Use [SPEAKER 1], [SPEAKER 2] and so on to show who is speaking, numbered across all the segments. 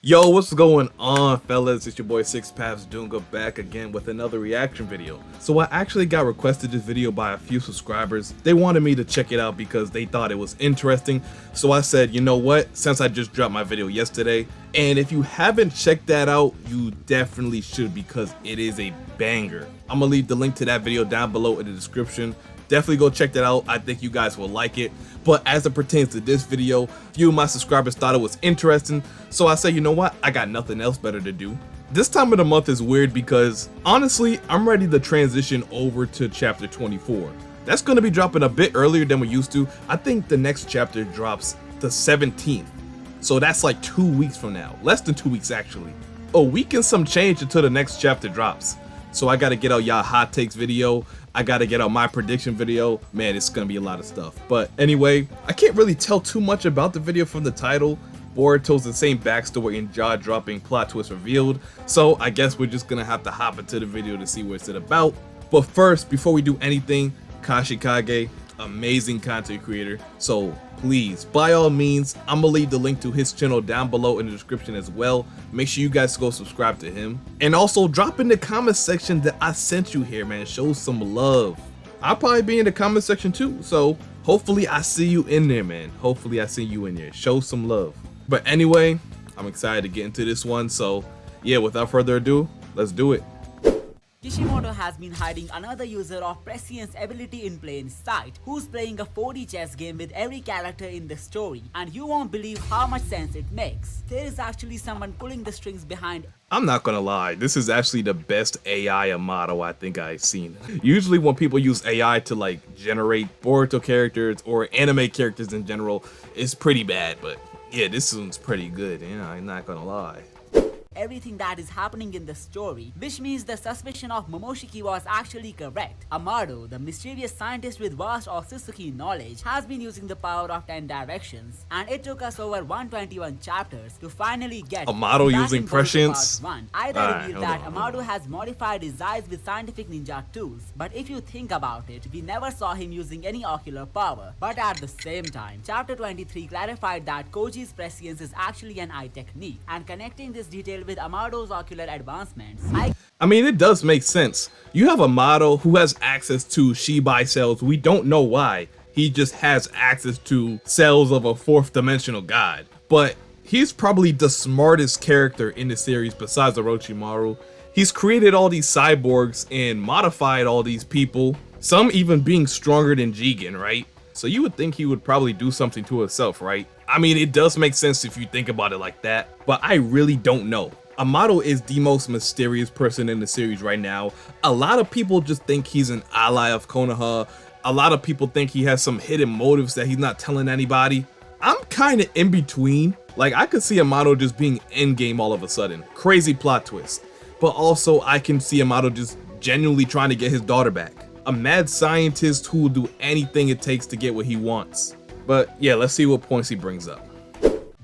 [SPEAKER 1] Yo, what's going on, fellas? It's your boy Six Paths Dunga back again with another reaction video. So I actually got requested this video by a few subscribers. They wanted me to check it out because they thought it was interesting. So I said, you know what, since I just dropped my video yesterday, and if you haven't checked that out, you definitely should because it is a banger. I'm gonna leave the link to that video down below in the description. Definitely go check that out. I think you guys will like it. But as it pertains to this video, few of my subscribers thought it was interesting, so I said, you know what, I got nothing else better to do. This time of the month is weird because honestly, I'm ready to transition over to chapter 24. That's going to be dropping a bit earlier than we used to. I think the next chapter drops the 17th. So that's like 2 weeks from now. Less than 2 weeks actually. A week and some change until the next chapter drops. So I gotta get out y'all hot takes video. I gotta get out my prediction video. Man, it's gonna be a lot of stuff. But anyway, I can't really tell too much about the video from the title. Boruto's the same backstory and jaw-dropping plot twist revealed. So I guess we're just gonna have to hop into the video to see what it's about. But first, before we do anything, Kashikage, amazing content creator. So please, by all means, I'm gonna leave the link to his channel down below in the description as well. Make sure you guys go subscribe to him. And also drop in the comment section that I sent you here, man. Show some love. I'll probably be in the comment section too. So hopefully I see you in there, man. Hopefully I see you in there. Show some love. But anyway, I'm excited to get into this one. So yeah, without further ado, let's do it.
[SPEAKER 2] Kishimoto has been hiding another user of Prescience ability in plain sight, who's playing a 4D chess game with every character in the story, and you won't believe how much sense it makes. There is actually someone pulling the strings behind.
[SPEAKER 1] I'm not gonna lie, this is actually the best AI AMADO I think I've seen. Usually when people use AI to like generate Boruto characters or anime characters in general, it's pretty bad, but yeah, this one's pretty good, yeah, I'm not gonna lie.
[SPEAKER 2] Everything that is happening in the story, which means the suspicion of Momoshiki was actually correct. Amado, the mysterious scientist with vast OTSUTSUKI knowledge, has been using the power of 10 directions, and it took us over 121 chapters to finally get
[SPEAKER 1] Amado using prescience.
[SPEAKER 2] Either revealed that Amado has modified his eyes with scientific ninja tools, but if you think about it, we never saw him using any ocular power. But at the same time, chapter 23 clarified that Koji's prescience is actually an eye technique, and connecting this detail with Amado's ocular advancements.
[SPEAKER 1] I mean, it does make sense. You have Amado who has access to Shibai cells. We don't know why. He just has access to cells of a fourth dimensional god. But he's probably the smartest character in the series besides Orochimaru. He's created all these cyborgs and modified all these people. Some even being stronger than Jigen, right? So you would think he would probably do something to himself, right? I mean, it does make sense if you think about it like that, but I really don't know. Amado is the most mysterious person in the series right now. A lot of people just think he's an ally of Konoha. A lot of people think he has some hidden motives that he's not telling anybody. I'm kind of in between. Like, I could see Amado just being endgame all of a sudden. Crazy plot twist. But also, I can see Amado just genuinely trying to get his daughter back. A mad scientist who will do anything it takes to get what he wants. But yeah, let's see what points he brings up.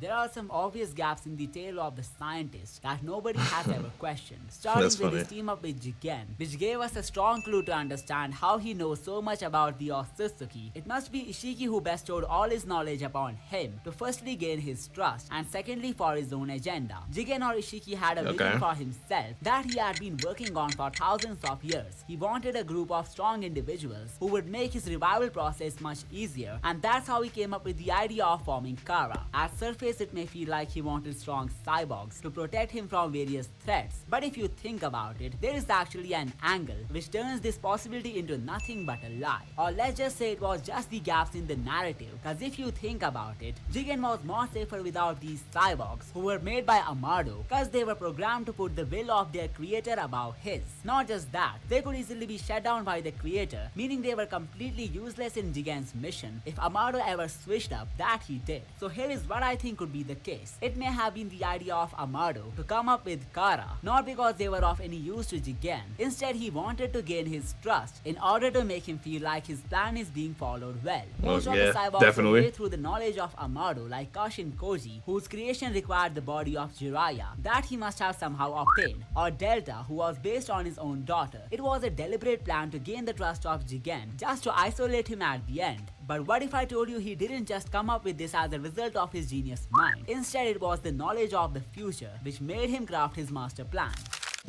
[SPEAKER 2] There are some obvious gaps in the tale of the scientist that nobody has ever questioned, starting with his team up with Jigen, which gave us a strong clue to understand how he knows so much about the OTSUTSUKI. It must be Ishiki who bestowed all his knowledge upon him to firstly gain his trust and secondly for his own agenda. Jigen or Ishiki had a vision for himself that he had been working on for thousands of years. He wanted a group of strong individuals who would make his revival process much easier, and that's how he came up with the idea of forming Kara. At surface, it may feel like he wanted strong cyborgs to protect him from various threats, but if you think about it, there is actually an angle which turns this possibility into nothing but a lie. Or let's just say it was just the gaps in the narrative, cause if you think about it, Jigen was more safer without these cyborgs who were made by Amado, cause they were programmed to put the will of their creator above his. Not just that, they could easily be shut down by the creator, meaning they were completely useless in Jigen's mission if Amado ever switched up that he did. So here is what I think could be the case. It may have been the idea of Amado to come up with Kara, not because they were of any use to Jigen. Instead, he wanted to gain his trust in order to make him feel like his plan is being followed well. Most of the cyborgs were through the knowledge of Amado, like KASHIN KOJI, whose creation required the body of Jiraiya, that he must have somehow obtained, or Delta, who was based on his own daughter. It was a deliberate plan to gain the trust of Jigen, just to isolate him at the end. But what if I told you he didn't just come up with this as a result of his genius mind? Instead, it was the knowledge of the future which made him craft his master plan.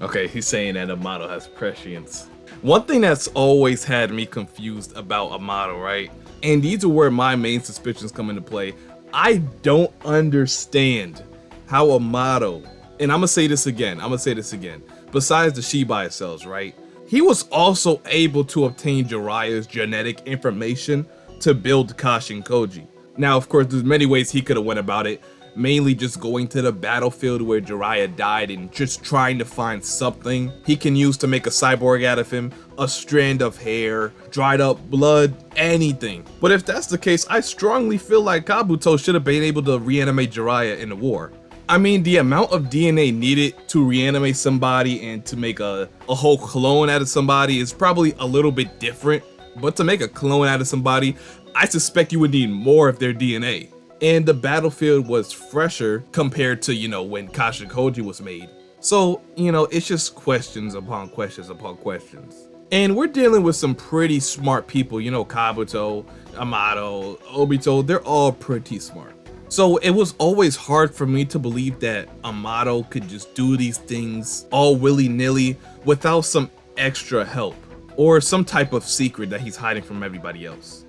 [SPEAKER 1] Okay, he's saying that AMADO has prescience. One thing that's always had me confused about AMADO, right? And these are where my main suspicions come into play. I don't understand how AMADO, and I'm gonna say this again, besides the Shibai cells, right? He was also able to obtain Jiraiya's genetic information to build Kashin Koji. Now, of course, there's many ways he could have went about it, mainly just going to the battlefield where Jiraiya died and just trying to find something he can use to make a cyborg out of him, a strand of hair, dried up blood, anything. But if that's the case, I strongly feel like Kabuto should have been able to reanimate Jiraiya in the war. I mean, the amount of DNA needed to reanimate somebody and to make a whole clone out of somebody is probably a little bit different, but to make a clone out of somebody, I suspect you would need more of their DNA. And the battlefield was fresher compared to, you know, when Kashin Koji was made. So, you know, it's just questions upon questions upon questions. And we're dealing with some pretty smart people, you know, Kabuto, AMADO, Obito, they're all pretty smart. So it was always hard for me to believe that AMADO could just do these things all willy-nilly without some extra help or some type of secret that he's hiding from everybody else.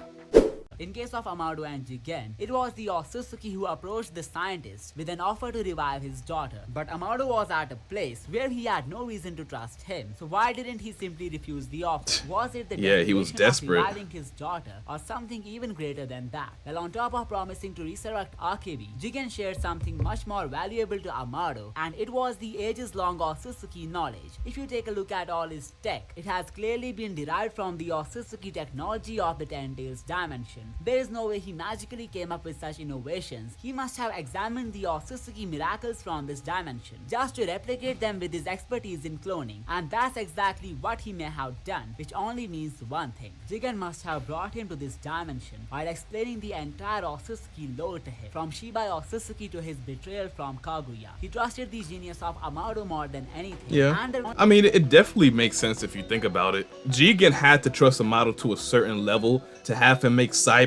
[SPEAKER 2] In case of AMADO and Jigen, it was the OTSUTSUKI who approached the scientist with an offer to revive his daughter. But AMADO was at a place where he had no reason to trust him. So why didn't he simply refuse the offer? Was it the
[SPEAKER 1] he was desperate
[SPEAKER 2] of reviving his daughter or something even greater than that? Well, on top of promising to resurrect Akebi, Jigen shared something much more valuable to AMADO, and it was the ages-long OTSUTSUKI knowledge. If you take a look at all his tech, it has clearly been derived from the OTSUTSUKI technology of the Ten Tails dimension. There is no way he magically came up with such innovations. He must have examined the OTSUTSUKI miracles from this dimension just to replicate them with his expertise in cloning, and that's exactly what he may have done, which only means one thing. Jigen must have brought him to this dimension while explaining the entire OTSUTSUKI lore to him, from Shibai OTSUTSUKI to his betrayal from Kaguya. He trusted the genius of AMADO more than anything.
[SPEAKER 1] Yeah, I mean, it definitely makes sense if you think about it. Jigen had to trust AMADO to a certain level to have him make cyborgs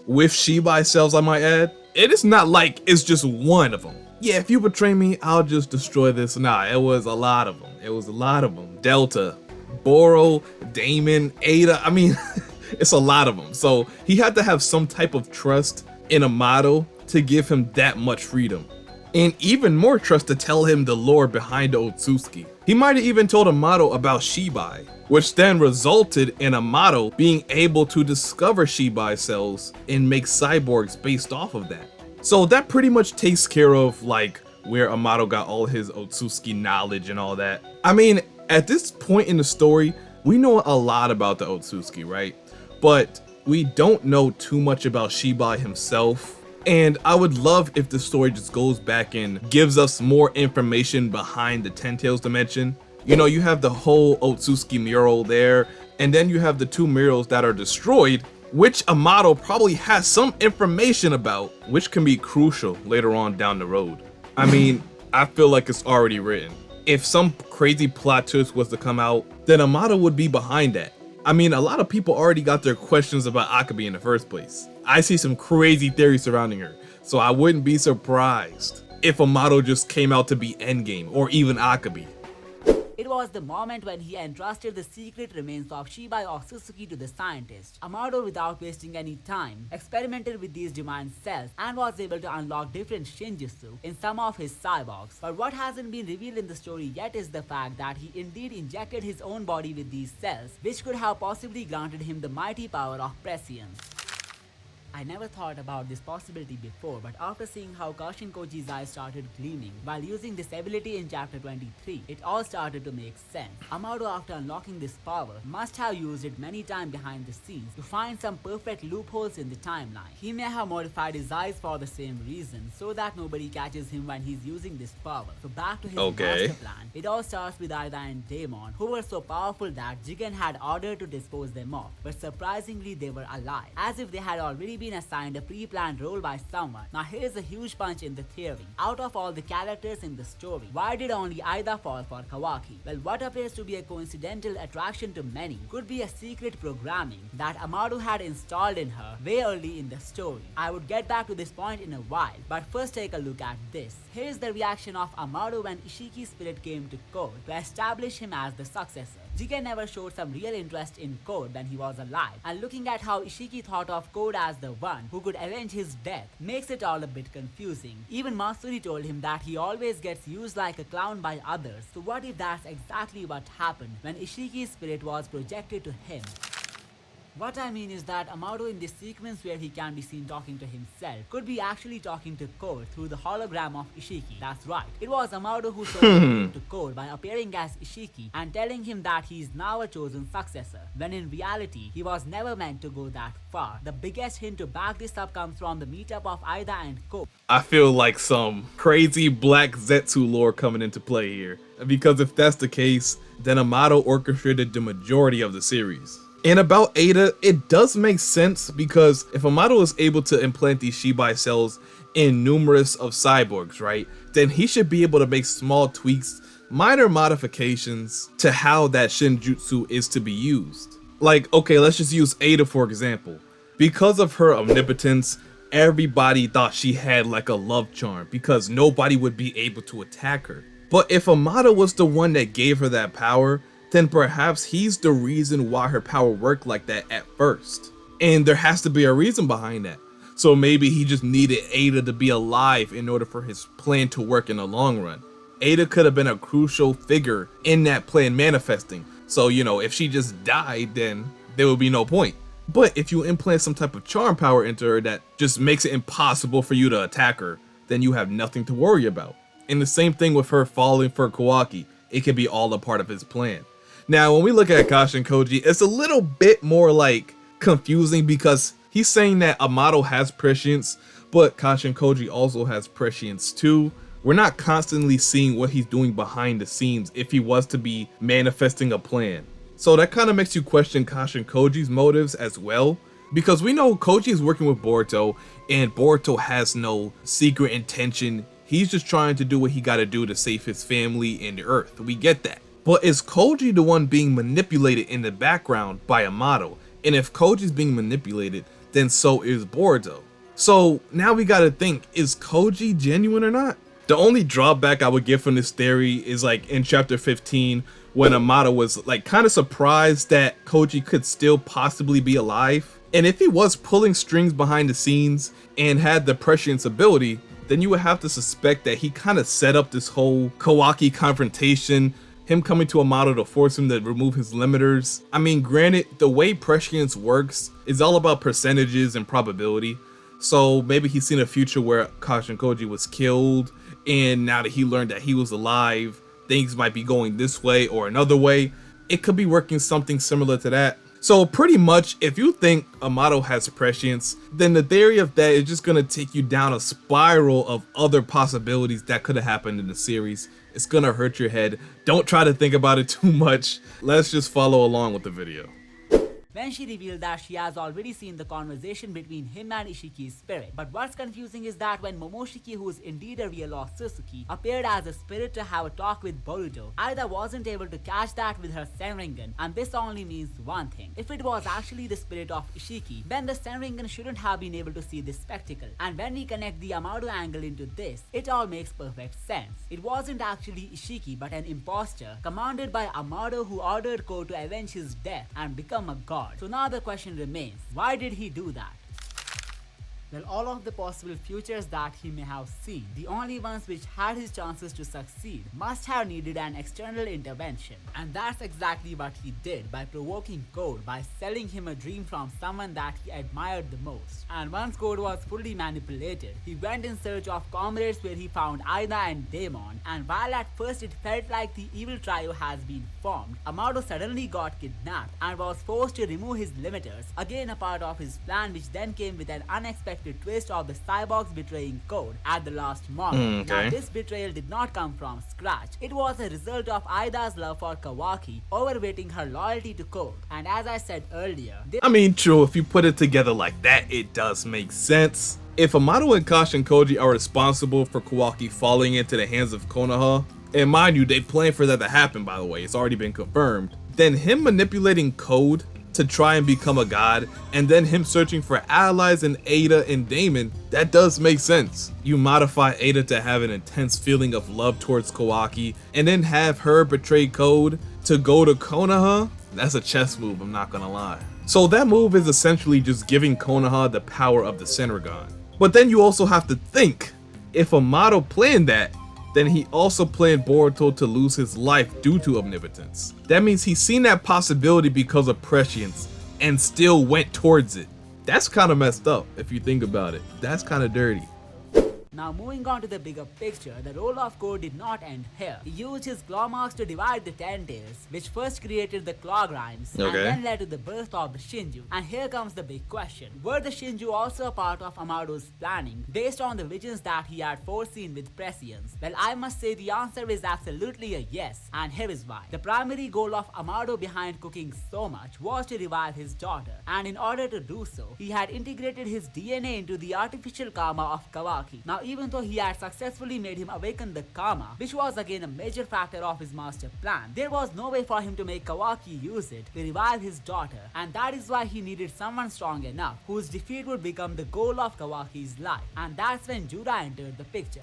[SPEAKER 1] with Shibai cells, I might add. It is not like it's just one of them. Yeah, if you betray me, I'll just destroy this. Nah, it was a lot of them. It was a lot of them. Delta, Boro, Damon, Ada, I mean, it's a lot of them. So he had to have some type of trust in AMADO to give him that much freedom. And even more trust to tell him the lore behind the OTSUTSUKI. He might have even told AMADO about Shibai, which then resulted in AMADO being able to discover Shibai cells and make cyborgs based off of that. So that pretty much takes care of like where AMADO got all his OTSUTSUKI knowledge and all that. I mean, at this point in the story, we know a lot about the OTSUTSUKI, right? But we don't know too much about Shibai himself. And I would love if the story just goes back and gives us more information behind the Ten Tails dimension. You know, you have the whole OTSUTSUKI mural there, and then you have the two murals that are destroyed, which AMADO probably has some information about, which can be crucial later on down the road. I mean, I feel like it's already written. If some crazy plot twist was to come out, then AMADO would be behind that. I mean, a lot of people already got their questions about Akebi in the first place. I see some crazy theories surrounding her, so I wouldn't be surprised if AMADO just came out to be Endgame or even Akebi.
[SPEAKER 2] It was the moment when he entrusted the secret remains of Shibai OTSUTSUKI to the scientist. AMADO, without wasting any time, experimented with these divine cells and was able to unlock different Shinjutsu in some of his cyborgs. But what hasn't been revealed in the story yet is the fact that he indeed injected his own body with these cells, which could have possibly granted him the mighty power of prescience. I never thought about this possibility before, but after seeing how Kashin Koji's eyes started gleaming while using this ability in chapter 23, it all started to make sense. AMADO, after unlocking this power, must have used it many times behind the scenes to find some perfect loopholes in the timeline. He may have modified his eyes for the same reason, so that nobody catches him when he's using this power. So back to his master plan. It all starts with Ida and Daemon, who were so powerful that Jigen had ordered to dispose them off, but surprisingly they were alive, as if they had already been been assigned a pre-planned role by someone. Now here's a huge punch in the theory. Out of all the characters in the story, why did only Aida fall for Kawaki? Well, what appears to be a coincidental attraction to many could be a secret programming that Amado had installed in her way early in the story. I would get back to this point in a while, but first take a look at this. Here's the reaction of Amado when Ishiki's spirit came to Code to establish him as the successor. Jigen never showed some real interest in Code when he was alive, and looking at how Ishiki thought of Code as the one who could avenge his death makes it all a bit confusing. Even Masuri told him that he always gets used like a clown by others, so what if that's exactly what happened when Ishiki's spirit was projected to him? What I mean is that Amado in this sequence where he can be seen talking to himself could be actually talking to Code through the hologram of Ishiki. That's right. It was Amado who told to Code by appearing as Ishiki and telling him that he is now a chosen successor, when in reality he was never meant to go that far. The biggest hint to back this up comes from the meetup of Aida and Code.
[SPEAKER 1] I feel like some crazy black Zetsu lore coming into play here, because if that's the case, then Amado orchestrated the majority of the series. And about Ada, it does make sense because if Amado is able to implant these Shibai cells in numerous of cyborgs, right, then he should be able to make small tweaks, minor modifications to how that Shinjutsu is to be used. Like, okay, let's just use Ada for example. Because of her omnipotence, everybody thought she had like a love charm because nobody would be able to attack her. But if Amado was the one that gave her that power, then perhaps he's the reason why her power worked like that at first. And there has to be a reason behind that. So maybe he just needed Ada to be alive in order for his plan to work in the long run. Ada could have been a crucial figure in that plan manifesting. So, you know, if she just died, then there would be no point. But if you implant some type of charm power into her that just makes it impossible for you to attack her, then you have nothing to worry about. And the same thing with her falling for Kawaki. It could be all a part of his plan. Now, when we look at KASHIN Koji, it's a little bit more like confusing because he's saying that Amado has prescience, but KASHIN Koji also has prescience too. We're not constantly seeing what he's doing behind the scenes if he was to be manifesting a plan. So that kind of makes you question KASHIN Koji's motives as well, because we know Koji is working with Boruto and Boruto has no secret intention. He's just trying to do what he got to do to save his family and the earth. We get that. But is Koji the one being manipulated in the background by Amado? And if Koji's being manipulated, then so is Boruto. So now we gotta think, is Koji genuine or not? The only drawback I would give from this theory is like in chapter 15 when Amado was like kind of surprised that Koji could still possibly be alive. And if he was pulling strings behind the scenes and had the prescience ability, then you would have to suspect that he kind of set up this whole Kawaki confrontation, him coming to Amado to force him to remove his limiters. I mean, granted, the way prescience works is all about percentages and probability. So maybe he's seen a future where KASHIN Koji was killed, and now that he learned that he was alive, things might be going this way or another way. It could be working something similar to that. So pretty much, if you think Amado has prescience, then the theory of that is just gonna take you down a spiral of other possibilities that could have happened in the series. It's gonna hurt your head. Don't try to think about it too much. Let's just follow along with the video.
[SPEAKER 2] When she revealed that she has already seen the conversation between him and Ishiki's spirit. But what's confusing is that when Momoshiki, who is indeed a real OTSUTSUKI, appeared as a spirit to have a talk with Boruto, Aida wasn't able to catch that with her Senringan, and this only means one thing. If it was actually the spirit of Ishiki, then the Senringan shouldn't have been able to see this spectacle. And when we connect the Amado angle into this, it all makes perfect sense. It wasn't actually Ishiki but an imposter, commanded by Amado, who ordered Ko to avenge his death and become a god. So now the question remains, why did he do that? Well, all of the possible futures that he may have seen, the only ones which had his chances to succeed, must have needed an external intervention. And that's exactly what he did by provoking Code by selling him a dream from someone that he admired the most. And once Code was fully manipulated, he went in search of comrades where he found Aida and Daemon, and while at first it felt like the evil trio has been formed, Amado suddenly got kidnapped and was forced to remove his limiters, again a part of his plan, which then came with an unexpected unexpected twist of the cyborgs betraying Code at the last moment. Now this betrayal did not come from scratch. It was a result of Aida's love for Kawaki overweighting her loyalty to Code. And as I said earlier,
[SPEAKER 1] I mean, true, if you put it together like that, it does make sense. If AMADO and KASHIN Koji are responsible for Kawaki falling into the hands of Konoha, and mind you, they plan for that to happen, by the way, it's already been confirmed, then him manipulating Code to try and become a god, and then him searching for allies in Ada and Damon, that does make sense. You modify Ada to have an intense feeling of love towards Kawaki, and then have her betray Code to go to Konoha? That's a chess move, I'm not gonna lie. So that move is essentially just giving Konoha the power of the Senrigan. But then you also have to think, if AMADO planned that, then he also planned Boruto to lose his life due to omnipotence. That means he's seen that possibility because of prescience and still went towards it. That's kind of messed up if you think about it. That's kind of dirty.
[SPEAKER 2] Now moving on to the bigger picture, the role of Code did not end here. He used his claw marks to divide the 10 tails, which first created the claw grinds and then led to the birth of the Shinju. And here comes the big question. Were the Shinju also a part of Amado's planning, based on the visions that he had foreseen with prescience? Well, I must say the answer is absolutely a yes, and here is why. The primary goal of Amado behind cooking so much was to revive his daughter, and in order to do so, he had integrated his DNA into the artificial karma of Kawaki. Now, even though he had successfully made him awaken the karma, which was again a major factor of his master plan, there was no way for him to make Kawaki use it to revive his daughter, and that is why he needed someone strong enough whose defeat would become the goal of Kawaki's life, and that's when Jura entered the picture.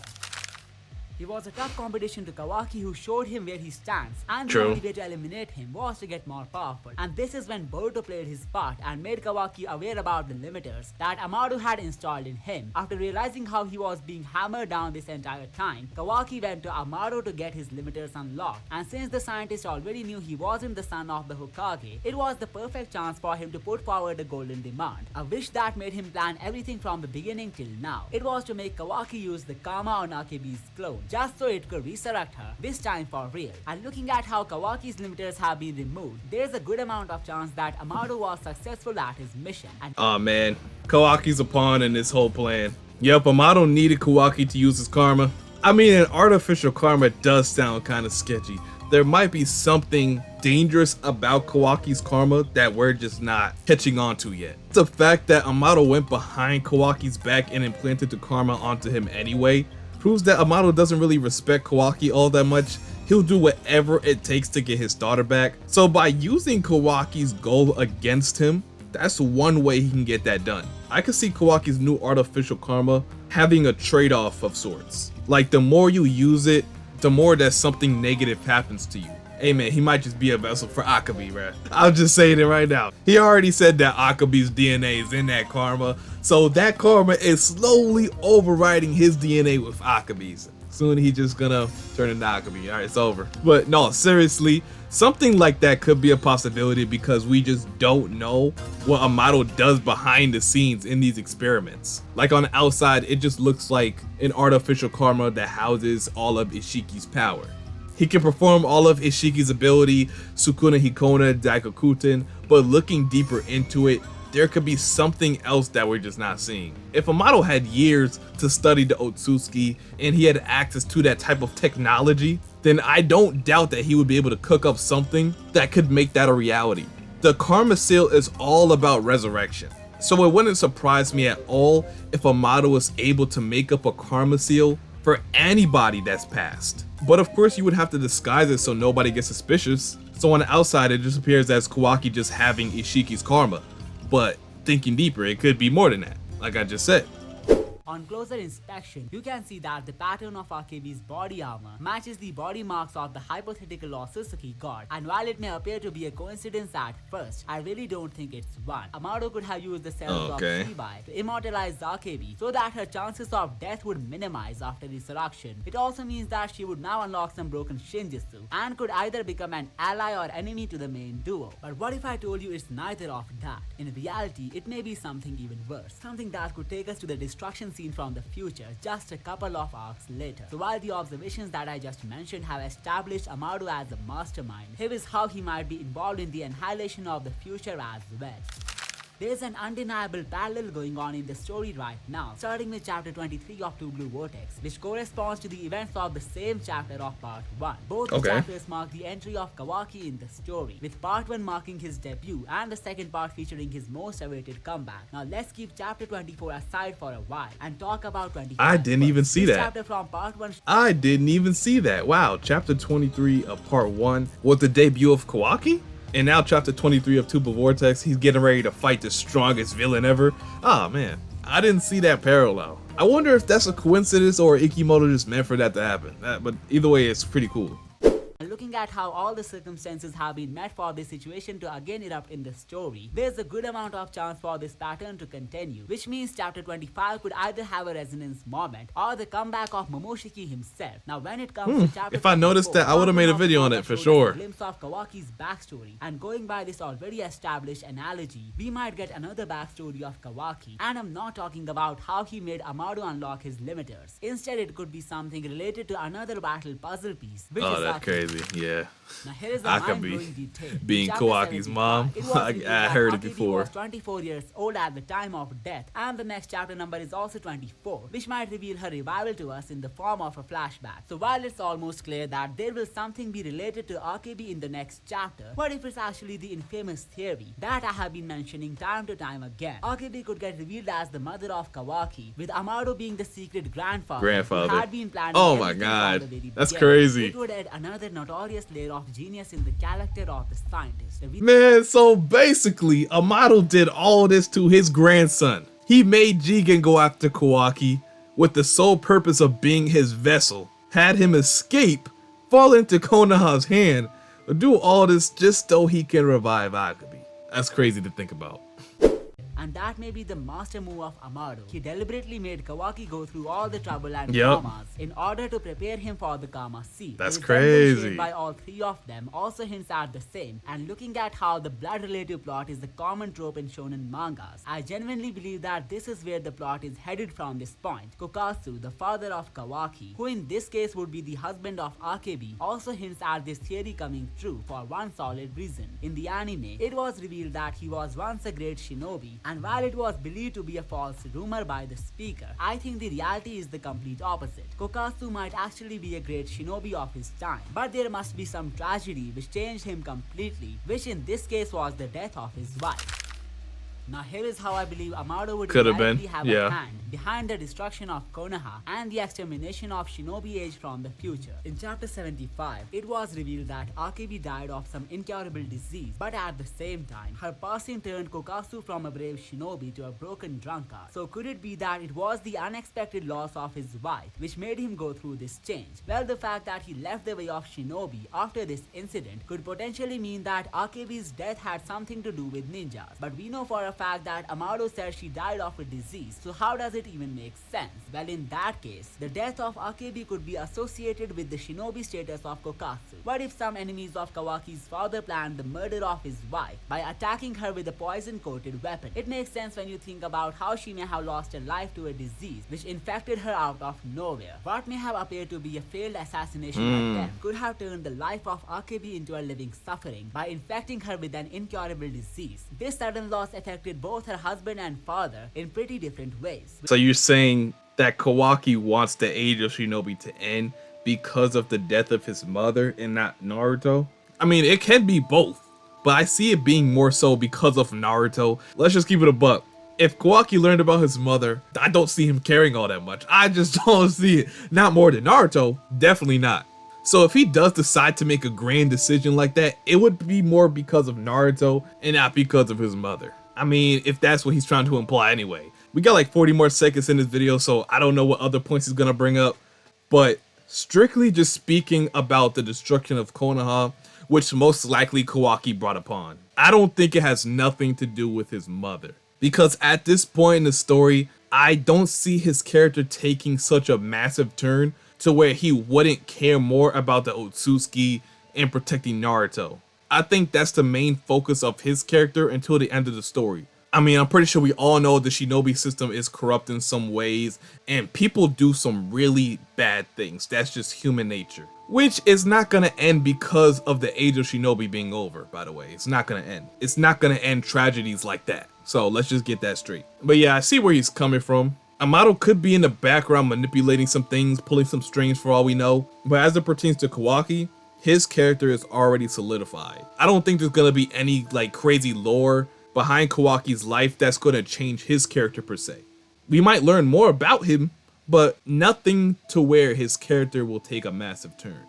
[SPEAKER 2] He was a tough competition to Kawaki, who showed him where he stands, and the only way to eliminate him was to get more powerful. And this is when Boruto played his part and made Kawaki aware about the limiters that Amado had installed in him. After realizing how he was being hammered down this entire time, Kawaki went to Amado to get his limiters unlocked, and since the scientist already knew he wasn't the son of the Hokage, it was the perfect chance for him to put forward a golden demand, a wish that made him plan everything from the beginning till now. It was to make Kawaki use the karma on Akebi's clone, just so it could resurrect her, this time for real. And looking at how Kawaki's limiters have been removed, there's a good amount of chance that Amado was successful at his mission. And
[SPEAKER 1] oh man, Kawaki's a pawn in this whole plan. Yep, Amado needed Kawaki to use his karma. I mean, an artificial karma does sound kind of sketchy. There might be something dangerous about Kawaki's karma that we're just not catching on to yet. The fact that Amado went behind Kawaki's back and implanted the karma onto him anyway proves that Amado doesn't really respect Kawaki all that much. He'll do whatever it takes to get his daughter back. So by using Kawaki's goal against him, that's one way he can get that done. I could see Kawaki's new artificial karma having a trade-off of sorts. Like, the more you use it, the more that something negative happens to you. Hey man, he might just be a vessel for Akabi, bruh. I'm just saying it right now. He already said that Akabi's DNA is in that karma, so that karma is slowly overriding his DNA with Akabi's. Soon he just gonna turn into Akabi. Alright, it's over. But no, seriously, something like that could be a possibility because we just don't know what Amado does behind the scenes in these experiments. Like, on the outside, it just looks like an artificial karma that houses all of Ishiki's power. He can perform all of Ishiki's ability, Sukuna Hikona Daikokuten, but looking deeper into it, there could be something else that we're just not seeing. If Amado had years to study the OTSUTSUKI and he had access to that type of technology, then I don't doubt that he would be able to cook up something that could make that a reality. The Karma Seal is all about resurrection, so it wouldn't surprise me at all if Amado was able to make up a Karma Seal for anybody that's passed. But of course you would have to disguise it so nobody gets suspicious. So on the outside it just appears as Kawaki just having Ishiki's karma. But thinking deeper, it could be more than that, like I just said.
[SPEAKER 2] On closer inspection, you can see that the pattern of Akebi's body armor matches the body marks of the hypothetical OTSUTSUKI god, and while it may appear to be a coincidence at first, I really don't think it's one. Amado could have used the cells of Shibai to immortalize Akebi so that her chances of death would minimize after resurrection. It also means that she would now unlock some broken Shinjutsu and could either become an ally or enemy to the main duo. But what if I told you it's neither of that? In reality, it may be something even worse, something that could take us to the destruction scene from the future just a couple of arcs later. So while the observations that I just mentioned have established Amado as a mastermind, here is how he might be involved in the annihilation of the future as well. There's an undeniable parallel going on in the story right now, starting with chapter 23 of Two Blue Vortex, which corresponds to the events of the same chapter of part 1. Both the chapters mark the entry of Kawaki in the story, with part 1 marking his debut and the second part featuring his most awaited comeback. Now let's keep chapter 24 aside for a while and talk about 25.
[SPEAKER 1] I didn't even see that.
[SPEAKER 2] Chapter from part 1.
[SPEAKER 1] I didn't even see that. Wow, chapter 23 of part 1 was the debut of Kawaki? And now chapter 23 of Two Blue Vortex, he's getting ready to fight the strongest villain ever. Oh man, I didn't see that parallel. I wonder if that's a coincidence or Ikimoto just meant for that to happen. But either way, it's pretty cool.
[SPEAKER 2] Looking at how all the circumstances have been met for this situation to again erupt in the story, there's a good amount of chance for this pattern to continue, which means chapter 25 could either have a resonance moment or the comeback of Momoshiki himself. Now when it comes to chapter
[SPEAKER 1] if I noticed that, I would have made a video on it for sure.
[SPEAKER 2] A glimpse of Kawaki's backstory, and going by this already established analogy, we might get another backstory of Kawaki, and I'm not talking about how he made Amado unlock his limiters. Instead, it could be something related to another battle puzzle piece, which is
[SPEAKER 1] that's crazy. Yeah,
[SPEAKER 2] now here is
[SPEAKER 1] I could be being Kawaki's mom. I heard it before.
[SPEAKER 2] Was 24 years old at the time of death, and the next chapter number is also 24, which might reveal her revival to us in the form of a flashback. So while it's almost clear that there will something be related to Akebi in the next chapter, what if it's actually the infamous theory that I have been mentioning time to time again? Akebi could get revealed as the mother of Kawaki, with Amado being the secret grandfather. Who had been planning
[SPEAKER 1] oh my god, that's crazy.
[SPEAKER 2] It would add another notorious layer of genius in the character of the scientist.
[SPEAKER 1] Man, so basically, Amado did all this to his grandson. He made Jigen go after Kawaki with the sole purpose of being his vessel, had him escape, fall into Konoha's hand, do all this just so he can revive Akebi. That's crazy to think about.
[SPEAKER 2] And that may be the master move of Amado. He deliberately made Kawaki go through all the trouble and traumas in order to prepare him for the Karma Sea.
[SPEAKER 1] That's crazy.
[SPEAKER 2] By all three of them also hints at the same. And looking at how the blood-related plot is the common trope in shonen mangas, I genuinely believe that this is where the plot is headed from this point. Kokasu, the father of Kawaki, who in this case would be the husband of Akebi, also hints at this theory coming true for one solid reason. In the anime, it was revealed that he was once a great shinobi, and while it was believed to be a false rumor by the speaker, I think the reality is the complete opposite. Kokasu might actually be a great shinobi of his time, but there must be some tragedy which changed him completely, which in this case was the death of his wife. Now here is how I believe Amado would likely have a hand behind the destruction of Konoha and the extermination of shinobi age from the future. In chapter 75, it was revealed that Akebi died of some incurable disease, but at the same time, her passing turned Kokasu from a brave shinobi to a broken drunkard. So could it be that it was the unexpected loss of his wife which made him go through this change? Well, the fact that he left the way of shinobi after this incident could potentially mean that Akebi's death had something to do with ninjas, but we know for a fact that Amado said she died of a disease, so how does it even make sense? Well, in that case, the death of Akebi could be associated with the shinobi status of Kokasu. What if some enemies of Kawaki's father planned the murder of his wife by attacking her with a poison-coated weapon? It makes sense when you think about how she may have lost her life to a disease which infected her out of nowhere. What may have appeared to be a failed assassination attempt could have turned the life of Akebi into a living suffering by infecting her with an incurable disease. This sudden loss affected both her husband and father in pretty different ways.
[SPEAKER 1] So you're saying that Kawaki wants the age of shinobi to end because of the death of his mother and not Naruto? I mean, it can be both, but I see it being more so because of Naruto. Let's just keep it a buck. If Kawaki learned about his mother, I don't see him caring all that much. I just don't see it. Not more than Naruto, definitely not. So if he does decide to make a grand decision like that, it would be more because of Naruto and not because of his mother. I mean, if that's what he's trying to imply anyway. We got like 40 more seconds in this video, so I don't know what other points he's gonna bring up. But strictly just speaking about the destruction of Konoha, which most likely Kawaki brought upon, I don't think it has nothing to do with his mother. Because at this point in the story, I don't see his character taking such a massive turn to where he wouldn't care more about the OTSUTSUKI and protecting Naruto. I think that's the main focus of his character until the end of the story. I mean, I'm pretty sure we all know the shinobi system is corrupt in some ways, and people do some really bad things. That's just human nature. Which is not gonna end because of the age of shinobi being over, by the way. It's not gonna end. It's not gonna end tragedies like that. So let's just get that straight. But yeah, I see where he's coming from. AMADO could be in the background manipulating some things, pulling some strings for all we know. But as it pertains to KAWAKI, his character is already solidified. I don't think there's gonna be any like crazy lore behind KAWAKI's life that's gonna change his character per se. We might learn more about him, but nothing to where his character will take a massive turn.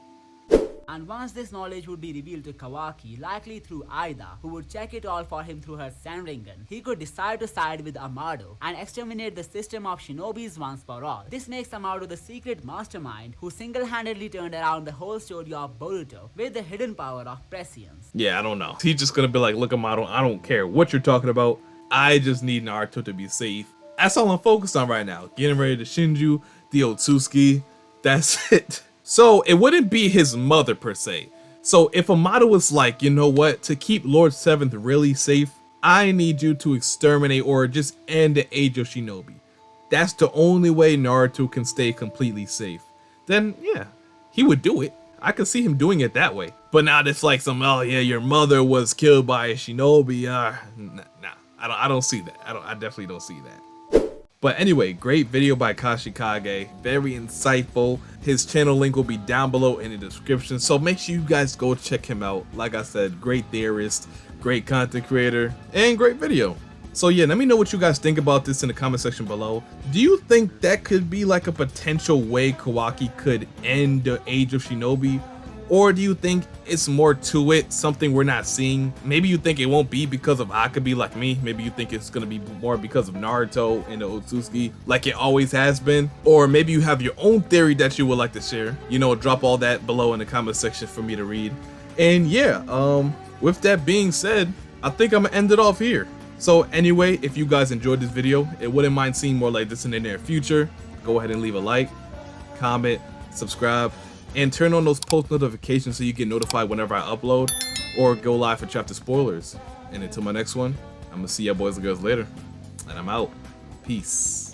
[SPEAKER 2] And once this knowledge would be revealed to KAWAKI, likely through Aida, who would check it all for him through her Senringan, he could decide to side with AMADO and exterminate the system of shinobis once for all. This makes AMADO the secret mastermind who single-handedly turned around the whole story of Boruto with the hidden power of prescience.
[SPEAKER 1] Yeah, I don't know. He's just gonna be like, look AMADO, I don't care what you're talking about. I just need Naruto to be safe. That's all I'm focused on right now. Getting ready to Shinju, the OTSUTSUKI, that's it. So it wouldn't be his mother per se. So if AMADO was like, you know what, to keep Lord 7th really safe, I need you to exterminate or just end the age of shinobi. That's the only way Naruto can stay completely safe. Then yeah, he would do it. I could see him doing it that way. But now it's like some, oh yeah, your mother was killed by a shinobi. Nah, I don't see that. I definitely don't see that. But anyway, great video by Kashikage, very insightful. His channel link will be down below in the description, so make sure you guys go check him out. Like I said, great theorist, great content creator, and great video. So yeah, let me know what you guys think about this in the comment section below. Do you think that could be like a potential way KAWAKI could end the age of shinobi? Or do you think it's more to it, something we're not seeing? Maybe you think it won't be because of Akabe like me. Maybe you think it's gonna be more because of Naruto and the OTSUTSUKI like it always has been. Or maybe you have your own theory that you would like to share. You know, drop all that below in the comment section for me to read. And yeah, with that being said, I think I'm gonna end it off here. So anyway, if you guys enjoyed this video, it wouldn't mind seeing more like this in the near future, go ahead and leave a like, comment, subscribe, and turn on those post notifications so you get notified whenever I upload or go live for chapter spoilers. And until my next one, I'm gonna see ya boys and girls later. And I'm out. Peace.